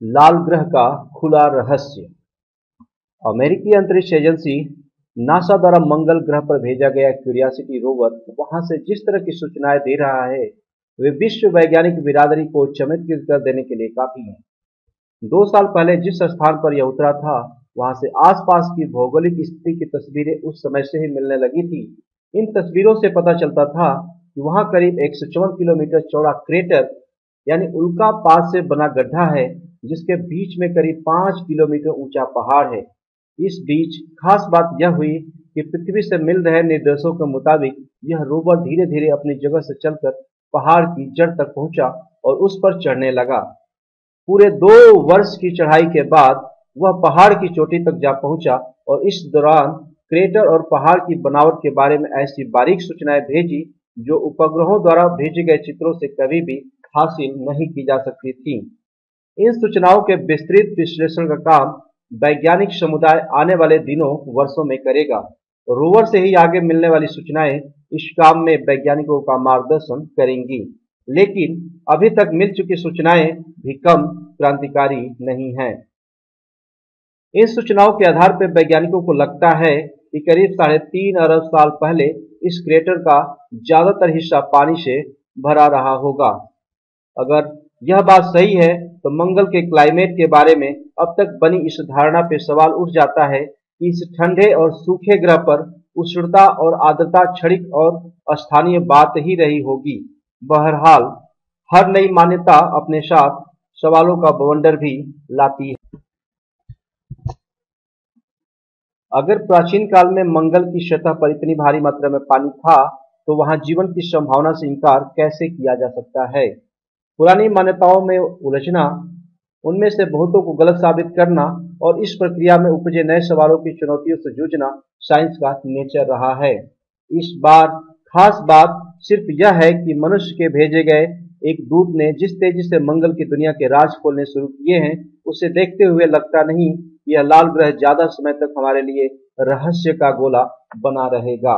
लाल ग्रह का खुला रहस्य। अमेरिकी अंतरिक्ष एजेंसी नासा द्वारा मंगल ग्रह पर भेजा गया क्यूरियोसिटी रोवर वहां से जिस तरह की सूचनाएं दे रहा है वे विश्व वैज्ञानिक बिरादरी को चमत्कृत कर देने के लिए काफी हैं। 2 साल पहले जिस स्थान पर यह उतरा था वहां से आसपास की भौगोलिक स्थिति की तस्वीरें उस समय से ही मिलने लगी थी। इन तस्वीरों से पता चलता था कि वहां करीब 154 किलोमीटर चौड़ा क्रेटर यानी उल्का पात से बना गड्ढा है जिसके बीच में करीब 5 किलोमीटर ऊंचा पहाड़ है। इस बीच खास बात यह हुई कि पृथ्वी से मिल रहे निर्देशों के मुताबिक यह रोवर धीरे धीरे अपनी जगह से चलकर पहाड़ की जड़ तक पहुंचा और उस पर चढ़ने लगा। पूरे 2 वर्ष की चढ़ाई के बाद वह पहाड़ की चोटी तक जा पहुंचा और इस दौरान क्रेटर और पहाड़ की बनावट के बारे में ऐसी बारीक सूचनाएं भेजी जो उपग्रहों द्वारा भेजे गए चित्रों से कभी भी हासिल नहीं की जा सकती थी। इन सूचनाओं के विस्तृत विश्लेषण का काम वैज्ञानिक समुदाय आने वाले दिनों वर्षों में करेगा। रोवर से ही आगे मिलने वाली सूचनाएं इस काम में वैज्ञानिकों का मार्गदर्शन करेंगी, लेकिन अभी तक मिल चुकी सूचनाएं भी कम क्रांतिकारी नहीं हैं। इन सूचनाओं के आधार पर वैज्ञानिकों को लगता है कि करीब 3.5 अरब साल पहले इस क्रेटर का ज्यादातर हिस्सा पानी से भरा रहा होगा। अगर यह बात सही है तो मंगल के क्लाइमेट के बारे में अब तक बनी इस धारणा पर सवाल उठ जाता है कि इस ठंडे और सूखे ग्रह पर उष्णता और आर्द्रता क्षणिक और स्थानीय बात ही रही होगी। बहरहाल हर नई मान्यता अपने साथ सवालों का बवंडर भी लाती है। अगर प्राचीन काल में मंगल की सतह पर इतनी भारी मात्रा में पानी था तो वहां जीवन की संभावना से इनकार कैसे किया जा सकता है। पुरानी मान्यताओं में उलझना, उनमें से बहुतों को गलत साबित करना और इस प्रक्रिया में उपजे नए सवालों की चुनौतियों से जूझना साइंस का नेचर रहा है। इस बार खास बात सिर्फ यह है कि मनुष्य के भेजे गए एक दूत ने जिस तेजी से मंगल की दुनिया के राज खोलने शुरू किए हैं उसे देखते हुए लगता नहीं कि यह लाल ग्रह ज्यादा समय तक हमारे लिए रहस्य का गोला बना रहेगा।